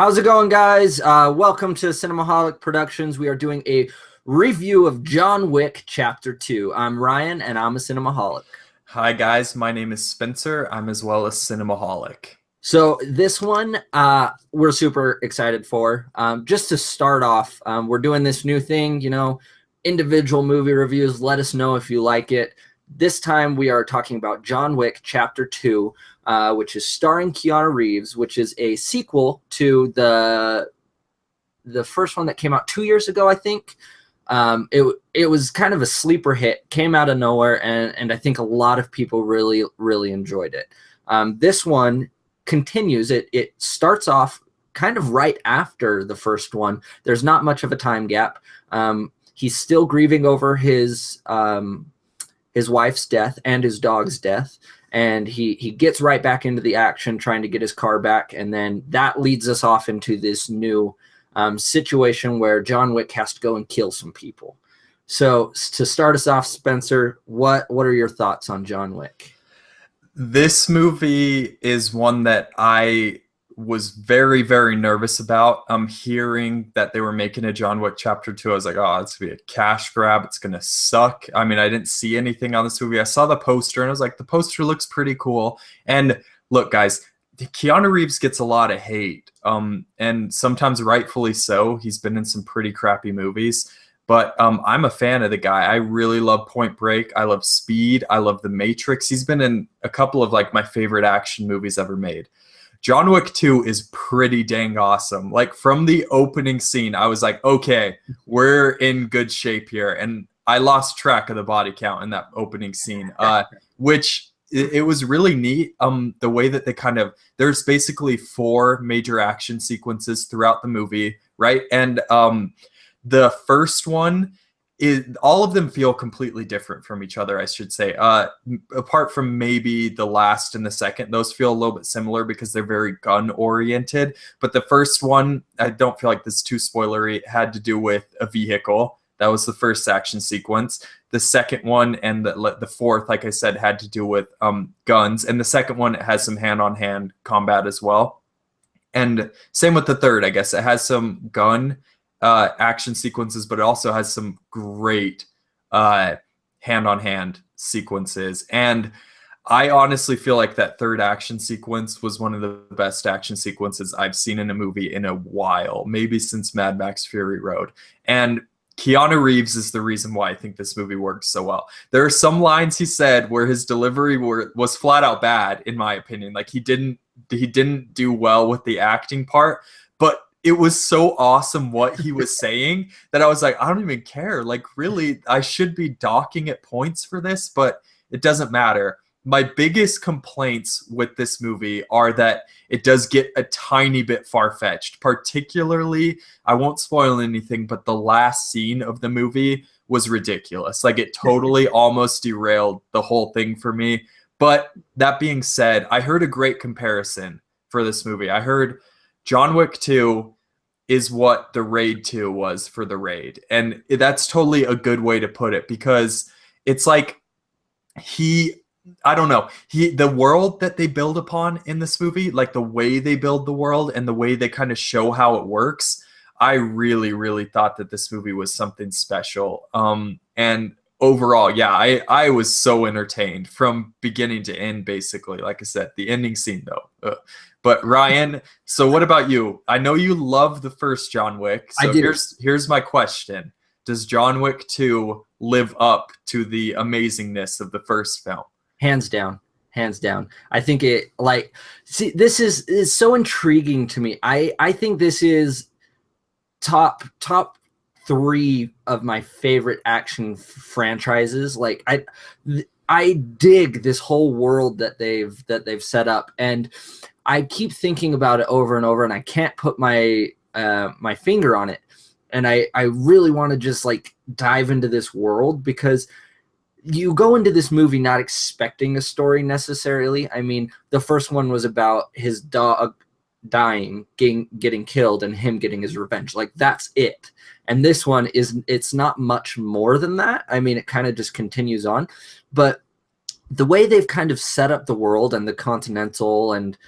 How's it going, guys? Welcome to Cinemaholic Productions. We are doing a review of John Wick Chapter 2. I'm Ryan, and I'm a Cinemaholic. Hi guys, my name is Spencer. I'm as well as Cinemaholic. So this one, we're super excited for. Just to start off, we're doing this new thing, individual movie reviews. Let us know if you like it. This time we are talking about John Wick Chapter 2, which is starring Keanu Reeves, which is a sequel to the first one that came out 2 years ago, I think. It was kind of a sleeper hit, came out of nowhere, and I think a lot of people really enjoyed it. This one continues. It starts off kind of right after the first one. There's not much of a time gap. He's still grieving over his wife's death and his dog's death, and he gets right back into the action trying to get his car back, and then that leads us off into this new situation where John Wick has to go and kill some people. So to start us off, Spencer, what are your thoughts on John Wick? This movie is one that I was very, very nervous about. Hearing that they were making a John Wick Chapter 2, I was like, oh, it's going to be a cash grab. It's going to suck. I mean, I didn't see anything on this movie. I saw the poster, and I was like, the poster looks pretty cool. And look, guys, Keanu Reeves gets a lot of hate, and sometimes rightfully so. He's been in some pretty crappy movies. But I'm a fan of the guy. I really love Point Break. I love Speed. I love The Matrix. He's been in a couple of my favorite action movies ever made. John Wick 2 is pretty dang awesome. Like from the opening scene, I was like, okay, we're in good shape here. And I lost track of the body count in that opening scene, which it was really neat. The way that there's basically 4 major action sequences throughout the movie, right? And the first one is, all of them feel completely different from each other, I should say. Apart from maybe the last and the second, those feel a little bit similar because they're very gun oriented. But the first one, I don't feel like this is too spoilery. It had to do with a vehicle. That was the first action sequence. The second one and the fourth, like I said, had to do with guns. And the second one, it has some hand-on-hand combat as well. And same with the third, I guess. It has some gun action sequences, but it also has some great hand-on-hand sequences. And I honestly feel like that third action sequence was one of the best action sequences I've seen in a movie in a while, maybe since Mad Max Fury Road. And Keanu Reeves is the reason why I think this movie works so well. There are some lines he said where his delivery was flat out bad, in my opinion. Like he didn't do well with the acting part, but it was so awesome what he was saying that I was like, I don't even care. Like, really, I should be docking at points for this, but it doesn't matter. My biggest complaints with this movie are that it does get a tiny bit far-fetched. Particularly, I won't spoil anything, but the last scene of the movie was ridiculous. Like, it totally almost derailed the whole thing for me. But that being said, I heard a great comparison for this movie. I heard John Wick 2 is what the Raid 2 was for the Raid. And that's totally a good way to put it, because it's like I don't know, the world that they build upon in this movie, like the way they build the world and the way they kind of show how it works, I really thought that this movie was something special. And overall, yeah, I was so entertained from beginning to end, basically. Like I said, the ending scene, though. But Ryan, so what about you? I know you love the first John Wick. So here's my question. Does John Wick 2 live up to the amazingness of the first film? Hands down. I think this is so intriguing to me. I think this is top 3 of my favorite action franchises. Like I dig this whole world that they've set up, and I keep thinking about it over and over, and I can't put my my finger on it. And I really want to just dive into this world, because you go into this movie not expecting a story necessarily. I mean, the first one was about his dog dying, getting killed, and him getting his revenge. Like, that's it. And this one it's not much more than that. I mean, it kind of just continues on. But the way they've kind of set up the world and the Continental and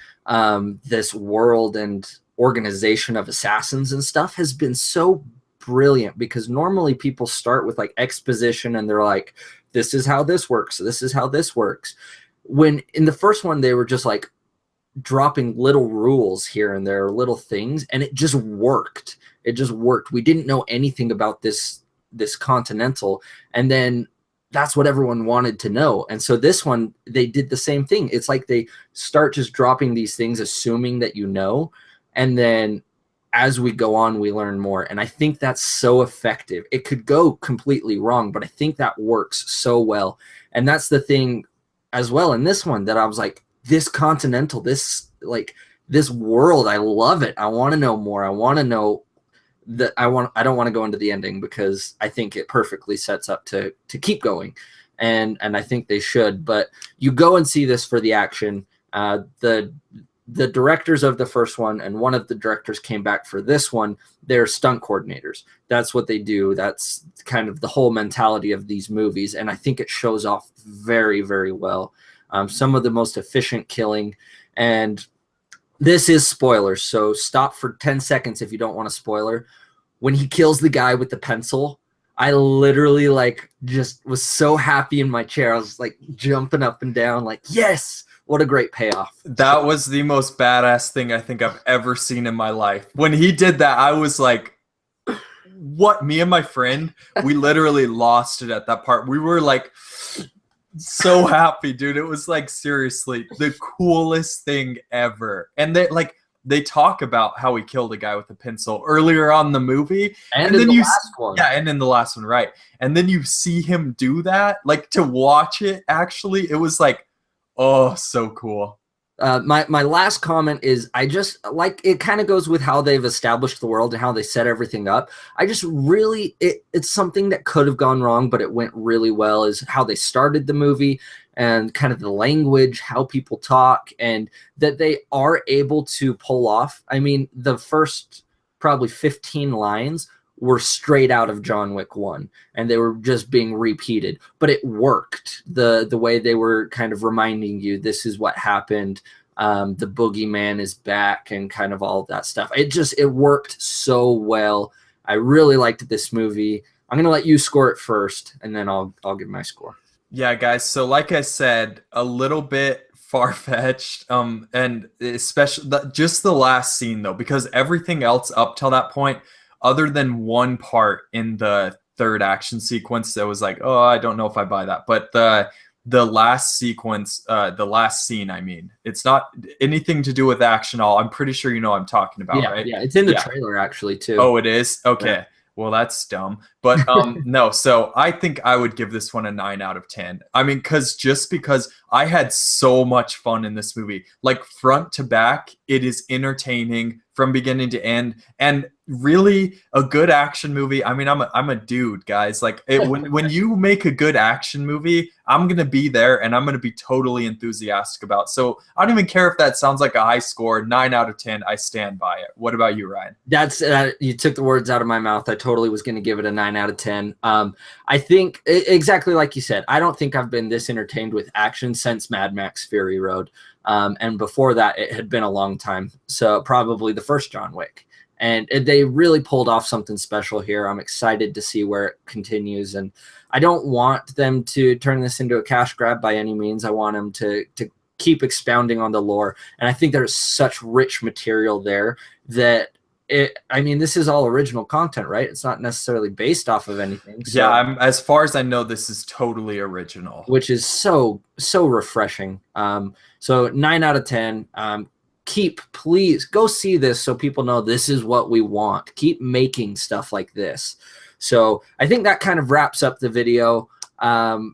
this world and organization of assassins and stuff has been so brilliant, because normally people start with like exposition and they're like, this is how this works, this is how this works. When in the first one, they were just like dropping little rules here and there, little things, and it just worked. It just worked. We didn't know anything about this Continental, and then that's what everyone wanted to know. And so this one, they did the same thing. It's like they start just dropping these things, assuming that you know, and then as we go on, we learn more. And I think that's so effective. It could go completely wrong, but I think that works so well. And that's the thing as well in this one, that I was like, this Continental, this world, I love it. I want to know more. I want to know that I don't want to go into the ending, because I think it perfectly sets up to keep going. And I think they should, but you go and see this for the action. The directors of the first one and one of the directors came back for this one. They're stunt coordinators. That's what they do. That's kind of the whole mentality of these movies. And I think it shows off very, very well. Some of the most efficient killing. And this is spoilers, so stop for 10 seconds if you don't want a spoiler. When he kills the guy with the pencil, I literally like just was so happy in my chair. I was like jumping up and down like, yes, what a great payoff. That was the most badass thing I think I've ever seen in my life. When he did that, I was like, what? Me and my friend, we literally lost it at that part. We were like so happy, dude. It was like seriously the coolest thing ever. And they talk about how he killed a guy with a pencil earlier on in the movie, and then you last one. Yeah, and in the last one, right? And then you see him do that, like to watch it. Actually, it was like, oh, so cool. My last comment is, I just like, it kind of goes with how they've established the world and how they set everything up. I just really, it's something that could have gone wrong, but it went really well, is how they started the movie and kind of the language, how people talk, and that they are able to pull off. I mean, the first probably 15 lines were straight out of John Wick 1, and they were just being repeated, but it worked. The way they were kind of reminding you, this is what happened. The boogeyman is back, and kind of all of that stuff. It worked so well. I really liked this movie. I'm going to let you score it first, and then I'll give my score. Yeah, guys. So like I said, a little bit far-fetched, and especially just the last scene though, because everything else up till that point, other than one part in the third action sequence that was like, oh, I don't know if I buy that. But the last sequence, the last scene, I mean, it's not anything to do with action at all. I'm pretty sure you know what I'm talking about, right? Yeah, it's in the trailer actually too. Oh, it is? Okay. Yeah. Well, that's dumb. But no, so I think I would give this one a 9 out of 10. I mean, because I had so much fun in this movie. Like front to back, it is entertaining from beginning to end, and really a good action movie. I mean, I'm a dude, guys. Like when you make a good action movie, I'm gonna be there and I'm gonna be totally enthusiastic about. So I don't even care if that sounds like a high score. 9 out of 10. I stand by it. What about you, Ryan? That's you took the words out of my mouth. I totally was going to give it a 9 out of 10. I think exactly like you said. I don't think I've been this entertained with action since Mad Max Fury Road. And before that, it had been a long time. So probably the first John Wick. And they really pulled off something special here. I'm excited to see where it continues. And I don't want them to turn this into a cash grab by any means. I want them to keep expounding on the lore. And I think there's such rich material there that I mean, this is all original content, right? It's not necessarily based off of anything. So, yeah, as far as I know, this is totally original, which is so refreshing. So 9 out of 10. Please go see this so people know this is what we want. Keep making stuff like this. So I think that kind of wraps up the video.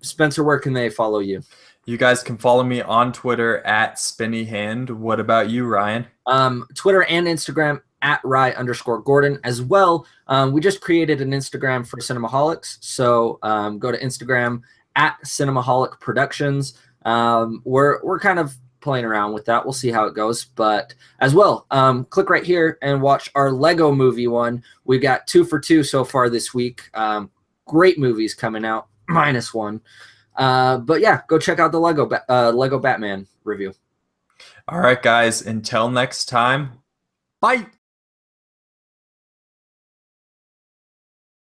Spencer, where can they follow you? You guys can follow me on Twitter at SpinnyHand. What about you, Ryan? Twitter and Instagram at Rye_Gordon as well. We just created an Instagram for Cinemaholics. So go to Instagram at Cinemaholic Productions. We're kind of playing around with that. We'll see how it goes. But as well, click right here and watch our Lego movie one. We got 2 for 2 so far this week. Great movies coming out, minus one. But yeah, go check out the Lego Batman review. All right, guys. Until next time, bye.